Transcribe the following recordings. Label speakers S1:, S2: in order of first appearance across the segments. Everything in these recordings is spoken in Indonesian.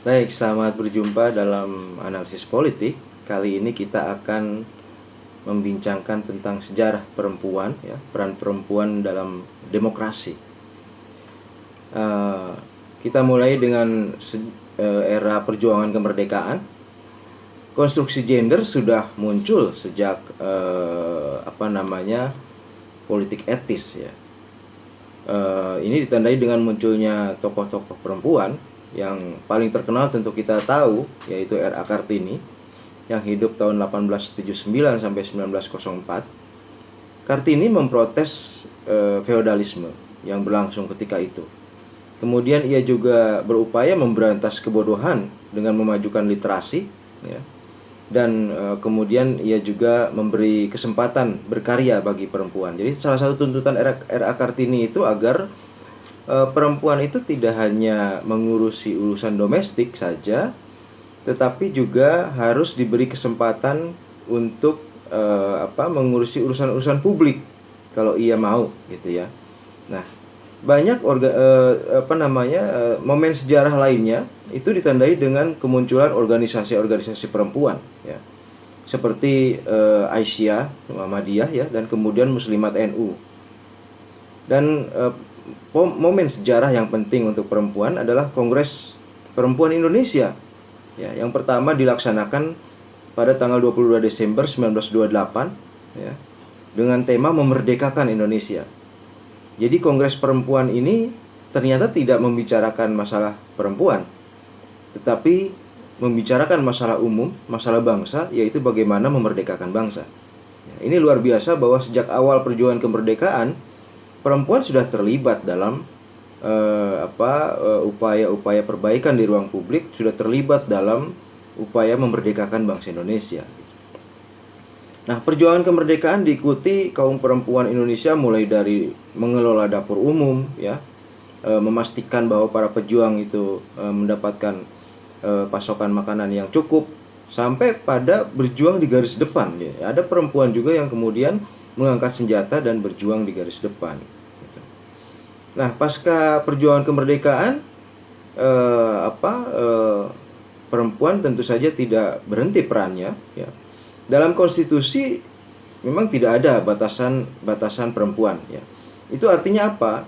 S1: Baik, selamat berjumpa dalam analisis politik. Kali ini kita akan membincangkan tentang sejarah perempuan, ya, peran perempuan dalam demokrasi. Uh, kita mulai dengan era perjuangan kemerdekaan. Konstruksi gender sudah muncul sejak politik etis, ya. Ini ditandai dengan munculnya tokoh-tokoh perempuan yang paling terkenal tentu kita tahu, yaitu R.A. Kartini yang hidup tahun 1879 sampai 1904. Kartini memprotes feodalisme yang berlangsung ketika itu. Kemudian ia juga berupaya memberantas kebodohan dengan memajukan literasi, ya. Dan kemudian ia juga memberi kesempatan berkarya bagi perempuan. Jadi salah satu tuntutan R.A. Kartini itu agar perempuan itu tidak hanya mengurusi urusan domestik saja, tetapi juga harus diberi kesempatan untuk mengurusi urusan-urusan publik kalau ia mau, gitu ya. Nah, banyak momen sejarah lainnya itu ditandai dengan kemunculan organisasi-organisasi perempuan, ya, seperti Aisyah Muhammadiyah, ya, dan kemudian Muslimat NU. Dan momen sejarah yang penting untuk perempuan adalah Kongres Perempuan Indonesia, ya, yang pertama dilaksanakan pada tanggal 22 Desember 1928, ya, dengan tema memerdekakan Indonesia. Jadi Kongres Perempuan ini ternyata tidak membicarakan masalah perempuan, tetapi membicarakan masalah umum, masalah bangsa, yaitu bagaimana memerdekakan bangsa. Ini luar biasa bahwa sejak awal perjuangan kemerdekaan, perempuan sudah terlibat dalam upaya-upaya perbaikan di ruang publik, sudah terlibat dalam upaya memerdekakan bangsa Indonesia. Nah, perjuangan kemerdekaan diikuti kaum perempuan Indonesia mulai dari mengelola dapur umum, ya, memastikan bahwa para pejuang itu mendapatkan pasokan makanan yang cukup, sampai pada berjuang di garis depan, ya. Ada perempuan juga yang kemudian mengangkat senjata dan berjuang di garis depan. Nah, pasca perjuangan kemerdekaan, perempuan tentu saja tidak berhenti perannya, ya. Dalam konstitusi memang tidak ada batasan perempuan, ya. Itu artinya apa?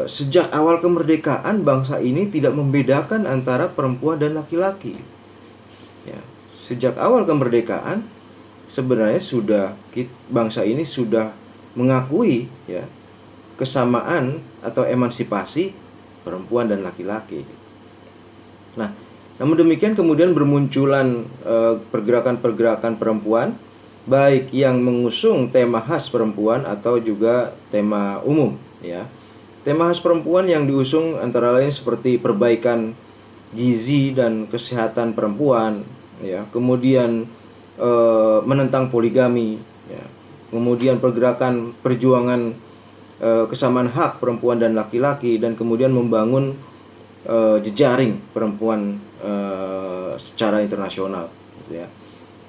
S1: Sejak awal kemerdekaan bangsa ini tidak membedakan antara perempuan dan laki-laki, ya. Sejak awal kemerdekaan sebenarnya bangsa ini sudah mengakui, ya, kesamaan atau emansipasi perempuan dan laki-laki. Nah, namun demikian kemudian bermunculan pergerakan-pergerakan perempuan, baik yang mengusung tema khas perempuan atau juga tema umum, ya. Tema khas perempuan yang diusung antara lain seperti perbaikan gizi dan kesehatan perempuan, ya. Kemudian menentang poligami, ya. Kemudian pergerakan perjuangan kesamaan hak perempuan dan laki-laki, dan kemudian membangun jejaring perempuan secara internasional, gitu ya.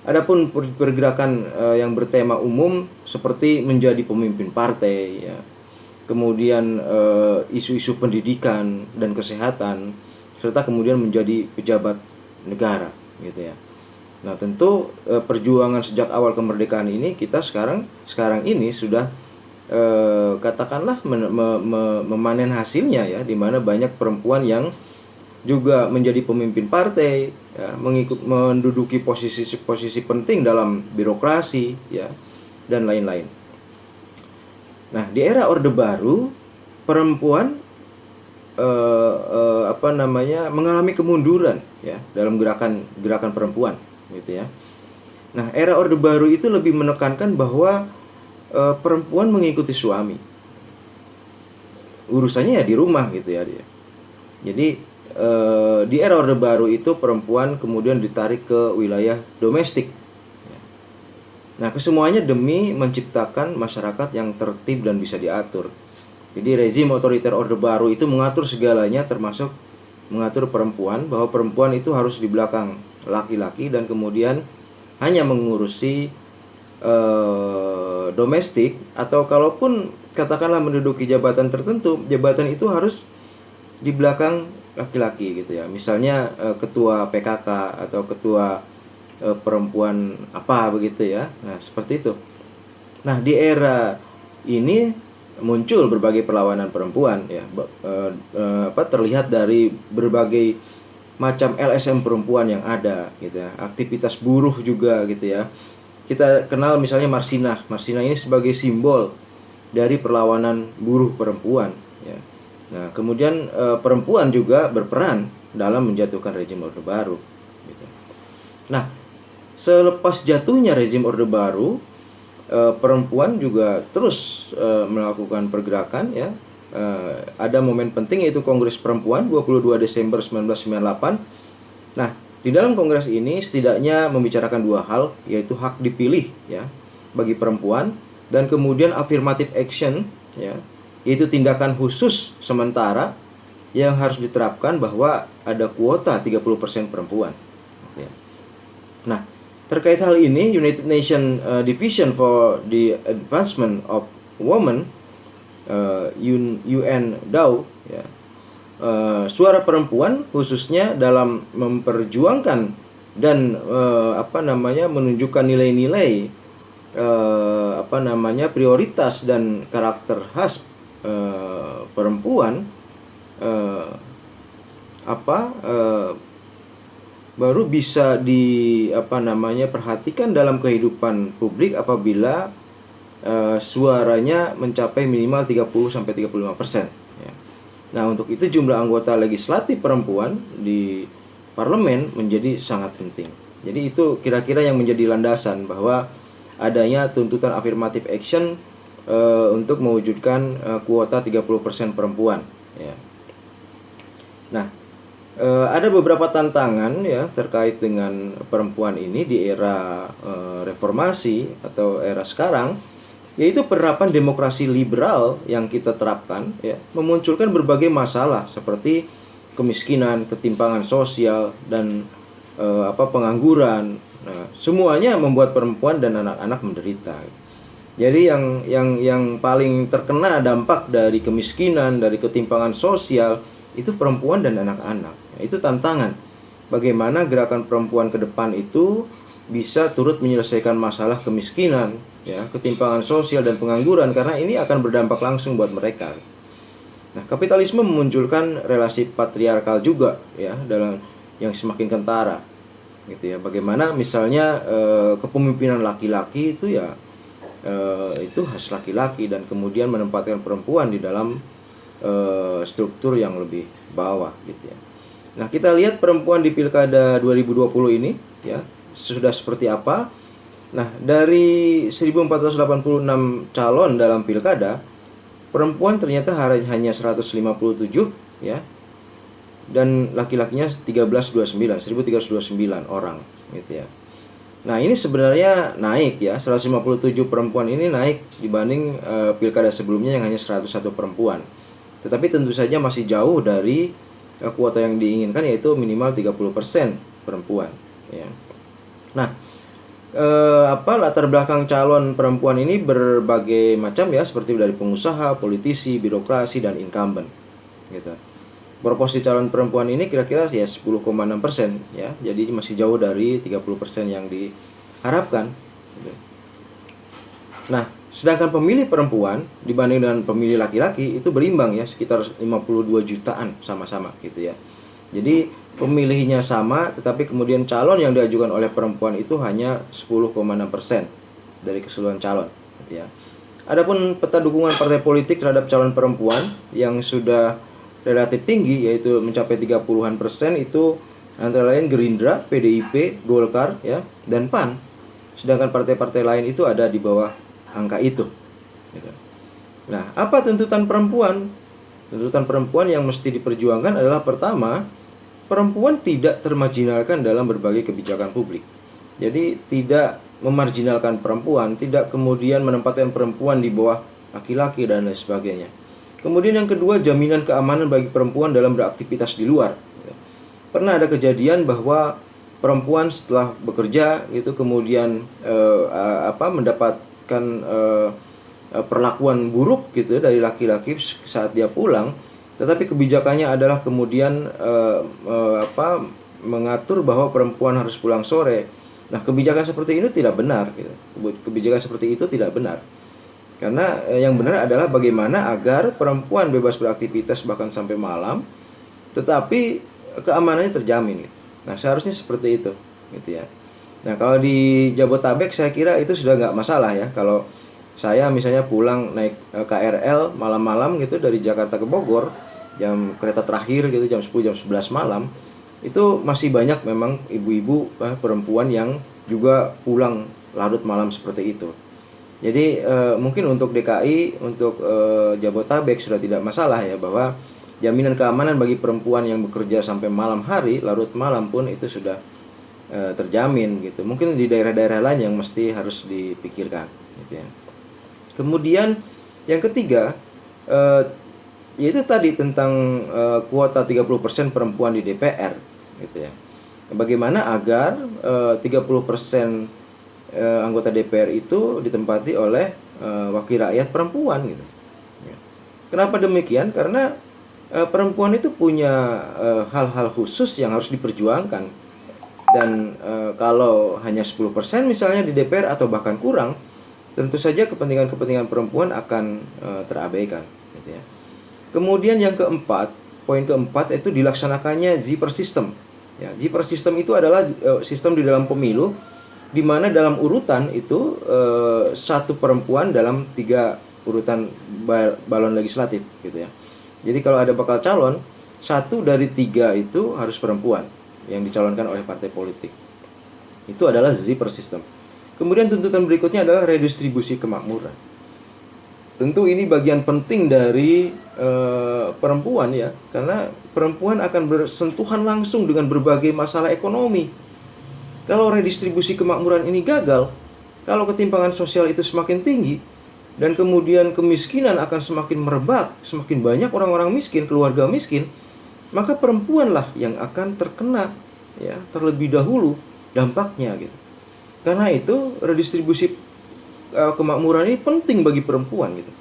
S1: Adapun pergerakan yang bertema umum seperti menjadi pemimpin partai, ya. Kemudian isu-isu pendidikan dan kesehatan, serta kemudian menjadi pejabat negara, gitu ya. Nah, tentu perjuangan sejak awal kemerdekaan ini kita sekarang ini sudah katakanlah memanen hasilnya, ya, di mana banyak perempuan yang juga menjadi pemimpin partai, ya, menduduki posisi penting dalam birokrasi, ya, dan lain-lain. Nah, di era Orde Baru perempuan mengalami kemunduran, ya, dalam gerakan perempuan, gitu ya. Nah, era Orde Baru itu lebih menekankan bahwa perempuan mengikuti suami, urusannya ya di rumah, gitu ya dia. Jadi di era Orde Baru itu perempuan kemudian ditarik ke wilayah domestik. Nah, kesemuanya demi menciptakan masyarakat yang tertib dan bisa diatur. Jadi rezim otoriter Orde Baru itu mengatur segalanya, termasuk mengatur perempuan, bahwa perempuan itu harus di belakang laki-laki dan kemudian hanya mengurusi domestik, atau kalaupun katakanlah menduduki jabatan tertentu, jabatan itu harus di belakang laki-laki gitu ya. Misalnya ketua PKK atau ketua perempuan apa begitu ya. Nah, seperti itu. Nah, di era ini muncul berbagai perlawanan perempuan ya, terlihat dari berbagai macam LSM perempuan yang ada gitu ya, aktivitas buruh juga gitu ya. Kita kenal misalnya Marsinah. Marsinah ini sebagai simbol dari perlawanan buruh perempuan ya. Nah, kemudian perempuan juga berperan dalam menjatuhkan rezim Orde Baru gitu. Nah, selepas jatuhnya rezim Orde Baru, perempuan juga terus melakukan pergerakan ya. Ada momen penting yaitu Kongres Perempuan 22 Desember 1998. Nah, di dalam kongres ini setidaknya membicarakan dua hal, yaitu hak dipilih ya bagi perempuan, dan kemudian affirmative action ya, yaitu tindakan khusus sementara yang harus diterapkan bahwa ada kuota 30% perempuan ya. Nah, terkait hal ini, United Nations Division for the Advancement of Women, UNDAW ya, suara perempuan khususnya dalam memperjuangkan dan menunjukkan nilai-nilai prioritas dan karakter khas perempuan baru bisa perhatikan dalam kehidupan publik apabila suaranya mencapai minimal 30-35%. Ya. Nah, untuk itu jumlah anggota legislatif perempuan di parlemen menjadi sangat penting. Jadi itu kira-kira yang menjadi landasan bahwa adanya tuntutan affirmative action untuk mewujudkan kuota 30% perempuan. Ya. Nah, ada beberapa tantangan ya terkait dengan perempuan ini di era reformasi atau era sekarang, yaitu penerapan demokrasi liberal yang kita terapkan ya, memunculkan berbagai masalah seperti kemiskinan, ketimpangan sosial, dan pengangguran. Nah, semuanya membuat perempuan dan anak-anak menderita. Jadi yang paling terkena dampak dari kemiskinan, dari ketimpangan sosial itu perempuan dan anak-anak. Itu tantangan. Bagaimana gerakan perempuan ke depan itu bisa turut menyelesaikan masalah kemiskinan, ya, ketimpangan sosial dan pengangguran, karena ini akan berdampak langsung buat mereka. Nah, kapitalisme memunculkan relasi patriarkal juga ya dalam yang semakin kentara. Gitu ya. Bagaimana misalnya kepemimpinan laki-laki itu ya itu khas laki-laki, dan kemudian menempatkan perempuan di dalam struktur yang lebih bawah gitu ya. Nah, kita lihat perempuan di Pilkada 2020 ini ya sudah seperti apa. Nah, dari 1486 calon dalam pilkada, perempuan ternyata hanya 157 ya. Dan laki-lakinya 1329 orang gitu ya. Nah, ini sebenarnya naik ya, 157 perempuan ini naik dibanding pilkada sebelumnya yang hanya 101 perempuan. Tetapi tentu saja masih jauh dari kuota yang diinginkan, yaitu minimal 30% perempuan ya. Nah, latar belakang calon perempuan ini berbagai macam ya, seperti dari pengusaha, politisi, birokrasi, dan incumbent gitu. Proporsi calon perempuan ini kira-kira ya 10,6% ya. Jadi masih jauh dari 30% yang diharapkan gitu. Nah, sedangkan pemilih perempuan dibanding dengan pemilih laki-laki itu berimbang ya, sekitar 52 jutaan sama-sama gitu ya. Jadi pemilihnya sama, tetapi kemudian calon yang diajukan oleh perempuan itu hanya 10,6% dari keseluruhan calon gitu ya. Adapun peta dukungan partai politik terhadap calon perempuan yang sudah relatif tinggi, yaitu mencapai 30-an% itu antara lain Gerindra, PDIP, Golkar ya, dan PAN. Sedangkan partai-partai lain itu ada di bawah angka itu gitu. Nah, apa tuntutan perempuan? Tuntutan perempuan yang mesti diperjuangkan adalah, pertama, perempuan tidak termarginalkan dalam berbagai kebijakan publik. Jadi tidak memarginalkan perempuan, tidak kemudian menempatkan perempuan di bawah laki-laki dan lain sebagainya. Kemudian yang kedua, jaminan keamanan bagi perempuan dalam beraktivitas di luar. Pernah ada kejadian bahwa perempuan setelah bekerja itu kemudian mendapatkan perlakuan buruk gitu dari laki-laki saat dia pulang. tetapi kebijakannya adalah kemudian mengatur bahwa perempuan harus pulang sore. Nah, kebijakan seperti ini tidak benar gitu. Kebijakan seperti itu tidak benar. Karena yang benar adalah bagaimana agar perempuan bebas beraktivitas bahkan sampai malam, tetapi keamanannya terjamin gitu. Nah, seharusnya seperti itu gitu ya. Nah, kalau di Jabotabek saya kira itu sudah nggak masalah ya. Kalau saya misalnya pulang naik KRL malam-malam gitu dari Jakarta ke Bogor, jam kereta terakhir gitu jam 10 jam 11 malam, itu masih banyak memang ibu-ibu perempuan yang juga pulang larut malam seperti itu. Jadi mungkin untuk DKI, untuk Jabotabek sudah tidak masalah ya, bahwa jaminan keamanan bagi perempuan yang bekerja sampai malam hari, larut malam pun itu sudah terjamin gitu. Mungkin di daerah-daerah lain yang mesti harus dipikirkan gitu ya. Kemudian yang ketiga yaitu tadi tentang kuota 30% perempuan di DPR gitu ya. Bagaimana agar 30% anggota DPR itu ditempati oleh wakil rakyat perempuan gitu. Kenapa demikian? Karena perempuan itu punya hal-hal khusus yang harus diperjuangkan. Dan kalau hanya 10% misalnya di DPR atau bahkan kurang, tentu saja kepentingan-kepentingan perempuan akan terabaikan gitu ya. Kemudian yang keempat, poin keempat itu dilaksanakannya Zipper System. Ya, Zipper System itu adalah sistem di dalam pemilu di mana dalam urutan itu satu perempuan dalam 3 urutan balon legislatif gitu ya. Jadi kalau ada bakal calon, 1 dari 3 itu harus perempuan yang dicalonkan oleh partai politik. Itu adalah Zipper System. Kemudian tuntutan berikutnya adalah redistribusi kemakmuran. Tentu ini bagian penting dari perempuan ya, karena perempuan akan bersentuhan langsung dengan berbagai masalah ekonomi. Kalau redistribusi kemakmuran ini gagal, kalau ketimpangan sosial itu semakin tinggi, dan kemudian kemiskinan akan semakin merebak, semakin banyak orang-orang miskin, keluarga miskin, maka perempuanlah yang akan terkena ya terlebih dahulu dampaknya gitu. Karena itu redistribusi kemakmuran ini penting bagi perempuan gitu.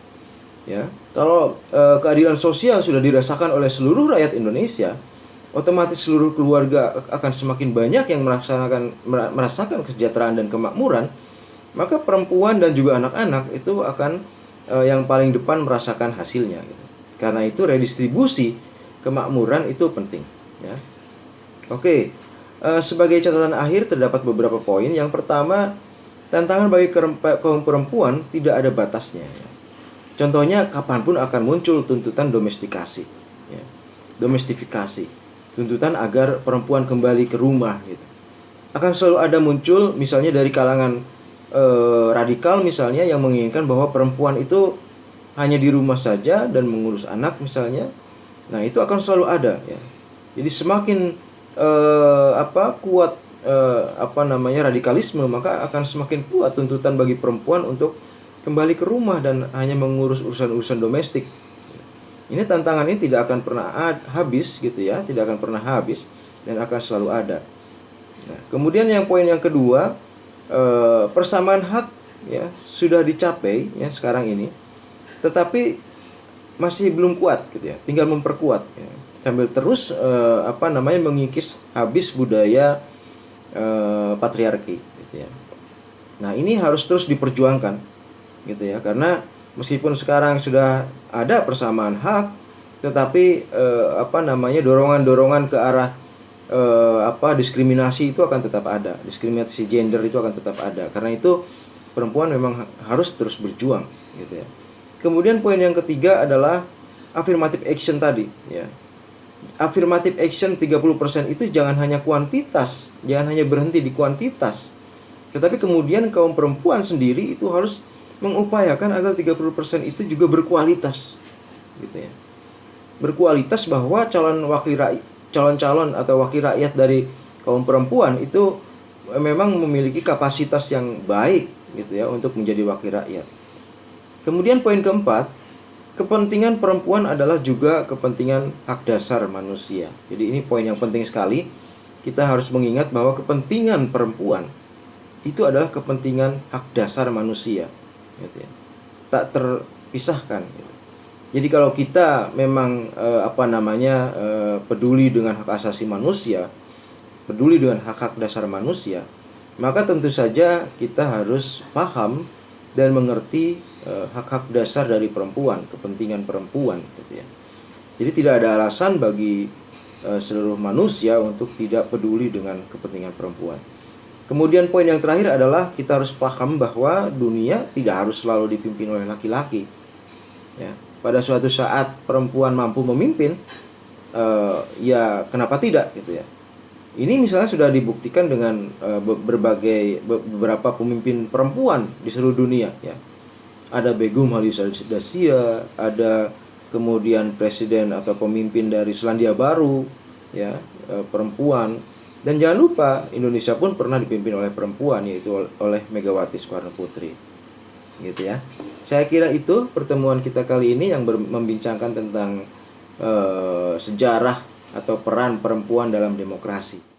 S1: Ya, kalau keadilan sosial sudah dirasakan oleh seluruh rakyat Indonesia, otomatis seluruh keluarga akan semakin banyak yang merasakan kesejahteraan dan kemakmuran, maka perempuan dan juga anak-anak itu akan yang paling depan merasakan hasilnya gitu. Karena itu redistribusi kemakmuran itu penting ya. Oke, sebagai catatan akhir terdapat beberapa poin. Yang pertama, tantangan bagi kaum perempuan tidak ada batasnya ya. Contohnya kapanpun akan muncul tuntutan domestikasi ya. Domestifikasi, tuntutan agar perempuan kembali ke rumah gitu. Akan selalu ada muncul misalnya dari kalangan radikal misalnya yang menginginkan bahwa perempuan itu hanya di rumah saja dan mengurus anak misalnya. Nah, itu akan selalu ada ya. Jadi semakin kuat radikalisme, maka akan semakin kuat tuntutan bagi perempuan untuk kembali ke rumah dan hanya mengurus urusan-urusan domestik. Ini tantangan ini tidak akan pernah habis gitu ya, tidak akan pernah habis dan akan selalu ada. Nah, kemudian yang poin yang kedua, persamaan hak ya sudah dicapai ya sekarang ini, tetapi masih belum kuat gitu ya, tinggal memperkuat ya. Sambil terus mengikis habis budaya patriarki gitu ya. Nah, ini harus terus diperjuangkan gitu ya, karena meskipun sekarang sudah ada persamaan hak, tetapi dorongan-dorongan ke arah diskriminasi itu akan tetap ada, diskriminasi gender itu akan tetap ada. Karena itu perempuan memang harus terus berjuang gitu ya. Kemudian poin yang ketiga adalah affirmative action tadi ya. Affirmative action 30% itu jangan hanya kuantitas, jangan hanya berhenti di kuantitas, tetapi kemudian kaum perempuan sendiri itu harus mengupayakan agar 30% itu juga berkualitas gitu ya. Berkualitas bahwa calon-calon atau wakil rakyat dari kaum perempuan itu memang memiliki kapasitas yang baik gitu ya untuk menjadi wakil rakyat. Kemudian poin keempat, kepentingan perempuan adalah juga kepentingan hak dasar manusia. Jadi ini poin yang penting sekali. Kita harus mengingat bahwa kepentingan perempuan itu adalah kepentingan hak dasar manusia gitu ya. Tak terpisahkan gitu. Jadi kalau kita memang peduli dengan hak asasi manusia, peduli dengan hak-hak dasar manusia, maka tentu saja kita harus paham dan mengerti hak-hak dasar dari perempuan, kepentingan perempuan, gitu ya. Jadi tidak ada alasan bagi seluruh manusia untuk tidak peduli dengan kepentingan perempuan. Kemudian poin yang terakhir adalah kita harus paham bahwa dunia tidak harus selalu dipimpin oleh laki-laki. Ya, pada suatu saat perempuan mampu memimpin, ya kenapa tidak, gitu ya. Ini misalnya sudah dibuktikan dengan beberapa pemimpin perempuan di seluruh dunia, ya. Ada Begum Halia Dasia, ada kemudian presiden atau pemimpin dari Selandia Baru, ya, perempuan. Dan jangan lupa Indonesia pun pernah dipimpin oleh perempuan, yaitu oleh Megawati Soekarno Putri, gitu ya. Saya kira itu pertemuan kita kali ini yang membincangkan tentang sejarah atau peran perempuan dalam demokrasi.